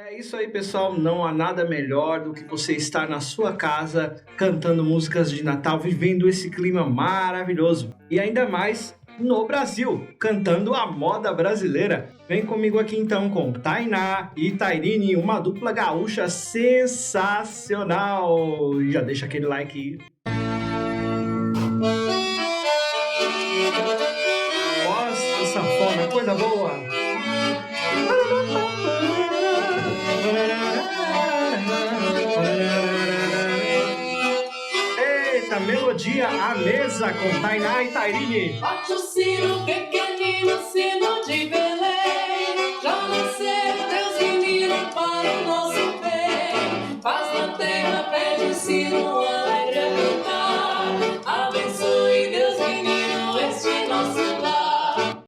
É isso aí, pessoal. Não há nada melhor do que você estar na sua casa cantando músicas de Natal, vivendo esse clima maravilhoso. E ainda mais no Brasil, cantando a moda brasileira. Vem comigo aqui então com Tainá e Tairine, uma dupla gaúcha sensacional. Já deixa aquele like aí. Nossa, sanfona, coisa boa. Eita, melodia à mesa com Tainá e Tairine. Bate o sino, pequenino sino de Belém. Já nasceu Deus menino para o nosso bem. Paz na terra, pede o sino alegre a cantar. Abençoe Deus menino este nosso lar.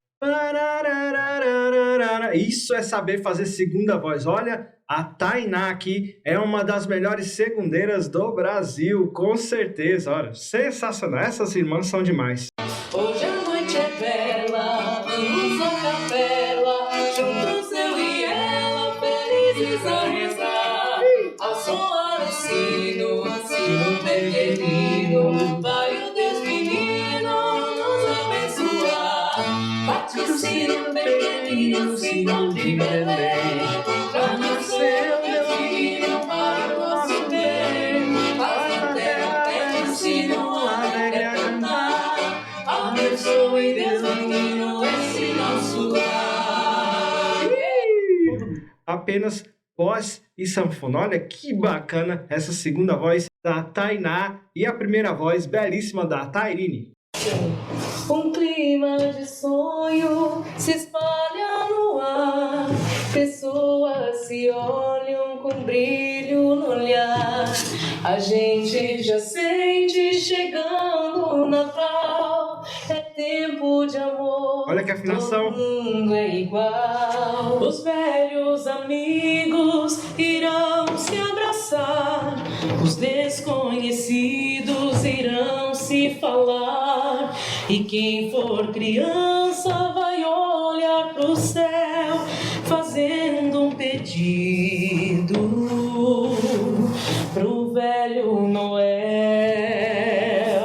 Isso é saber fazer segunda voz. Olha, a Tainá aqui é uma das melhores segundeiras do Brasil, com certeza. Olha, sensacional. Essas irmãs são demais. Hoje a noite é bela, vamos à capela, juntos eu e ela, felizes a rezar. Ao soar o sino pequenino, vai o Deus menino nos abençoar. Bate o sino pequenino, sino de Belém. Já nasceu Deus menino para o nosso bem. Paz na terra, pede o sino alegre a cantar. Abençoe Deus menino esse nosso lar. Apenas voz e sanfona. Olha que bacana essa segunda voz da Tainá e a primeira voz belíssima da Tairine. Um clima de sonho se espalha no ar. Pessoas se olham com brilho no olhar. A gente já sente chegando o Natal. É tempo de amor. Olha que afinação. Todo mundo é igual. Os velhos amigos irão se abraçar. Os desconhecidos irão se falar. E quem for criança vai olhar pro céu, fazendo um pedido pro velho Noel.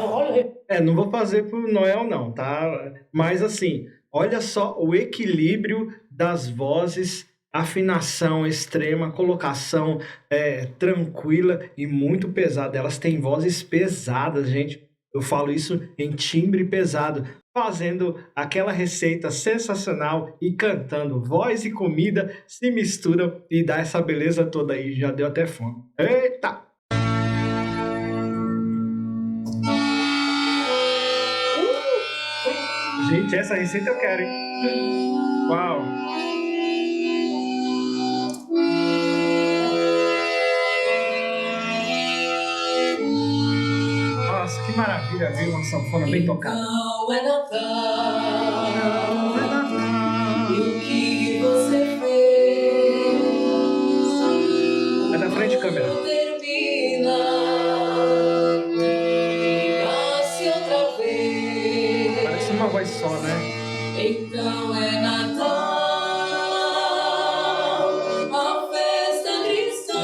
Olha. Não vou fazer pro Noel não, tá? Mas assim, olha só o equilíbrio das vozes, afinação extrema, colocação tranquila e muito pesada. Elas têm vozes pesadas, gente. Eu falo isso em timbre pesado, fazendo aquela receita sensacional e cantando. Voz e comida se misturam e dá essa beleza toda aí. Já deu até fome. Eita! Gente, essa receita eu quero, hein? Uau! Nossa, que maravilha ver uma sanfona bem tocada. Não é Natal, e o que você fez? É da frente, câmera. Termina, nasce outra vez. Parece uma voz só, né? Então é Natal, a festa cristã,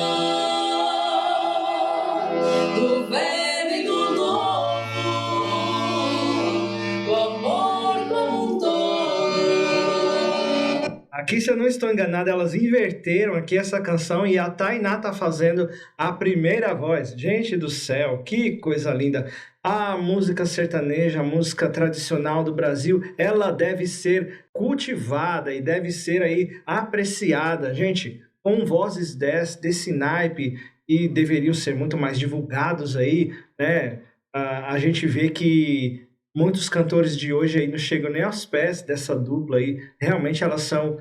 do velho e do novo, do amor como um todo. Aqui, se eu não estou enganado, elas inverteram aqui essa canção e a Tainá tá fazendo a primeira voz. Gente do céu, que coisa linda! A música sertaneja, a música tradicional do Brasil, ela deve ser cultivada e deve ser aí apreciada. Gente, com vozes desse naipe e deveriam ser muito mais divulgados aí, né? A gente vê que muitos cantores de hoje aí não chegam nem aos pés dessa dupla aí. Realmente elas são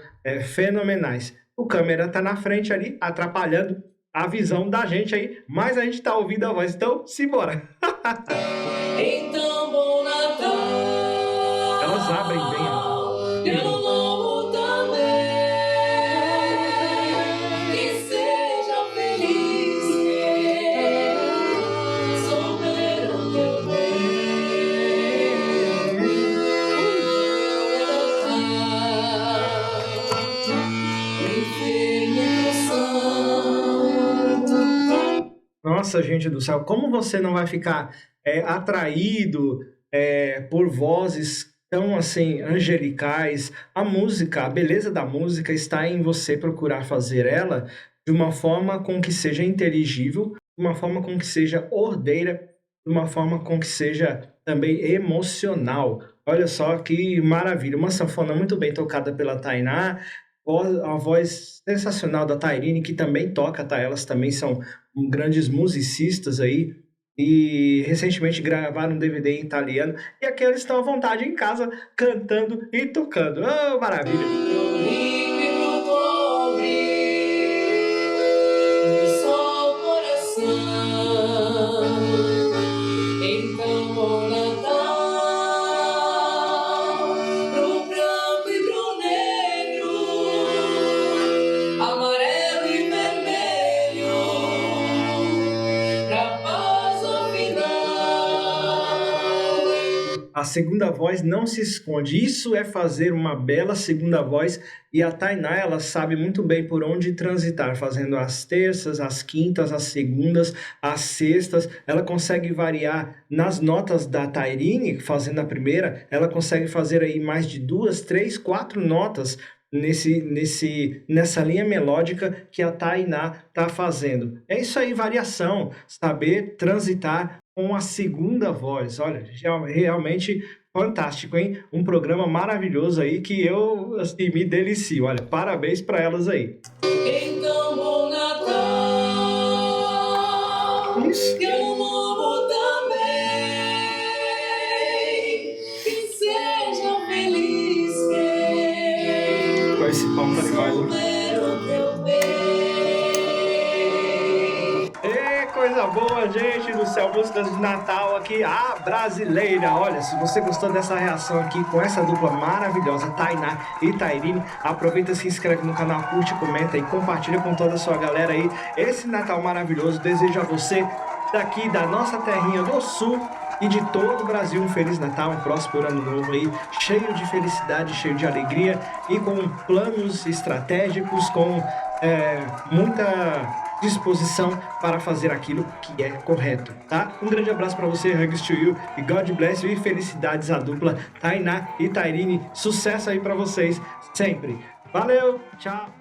fenomenais. O câmera tá na frente ali, atrapalhando a visão da gente aí, mas a gente tá ouvindo a voz, então simbora. Então, bom Natal. Elas abrem bem. E ano novo também. Que seja feliz quem souber o teu bem. Não é Natal. Nem feio, nem poção. Nossa, gente do céu, como você não vai ficar atraído por vozes tão assim angelicais? A música, a beleza da música está em você procurar fazer ela de uma forma com que seja inteligível, de uma forma com que seja ordeira, de uma forma com que seja também emocional. Olha só que maravilha, uma sanfona muito bem tocada pela Tainá, a voz sensacional da Tairine, que também toca, tá? Elas também são grandes musicistas aí, e recentemente gravaram um DVD em italiano, e aqui eles estão à vontade em casa, cantando e tocando. Oh, maravilha! Pro pobre, só o coração. Então, bom Natal, pro branco e pro negro, amarelo e vermelho, pra paz no final. A segunda voz não se esconde. Isso é fazer uma bela segunda voz. E a Tainá, ela sabe muito bem por onde transitar, fazendo as terças, as quintas, as segundas, as sextas. Ela consegue variar nas notas da Tairine, fazendo a primeira. Ela consegue fazer aí mais de 2, 3, 4 notas nessa linha melódica que a Tainá está fazendo. É isso aí, variação, saber transitar com a segunda voz. Olha, realmente fantástico, hein? Um programa maravilhoso aí que eu assim, me delicio. Olha, parabéns para elas aí. Então, bom Natal, Isso. que ano novo também, que seja feliz quem Com esse pão tá demais. souber o teu bem. Coisa boa, gente do céu, músicas de Natal aqui, a brasileira. Olha, se você gostou dessa reação aqui com essa dupla maravilhosa, Tainá e Tairine, aproveita, se inscreve no canal, curte, comenta e compartilha com toda a sua galera aí esse Natal maravilhoso. Desejo a você daqui da nossa terrinha do Sul e de todo o Brasil um Feliz Natal, um próspero ano novo aí, cheio de felicidade, cheio de alegria e com planos estratégicos, com muita disposição para fazer aquilo que é correto, tá? Um grande abraço para você, hugs to you, e God bless you, e felicidades à dupla Tainá e Tairine. Sucesso aí para vocês sempre. Valeu, tchau!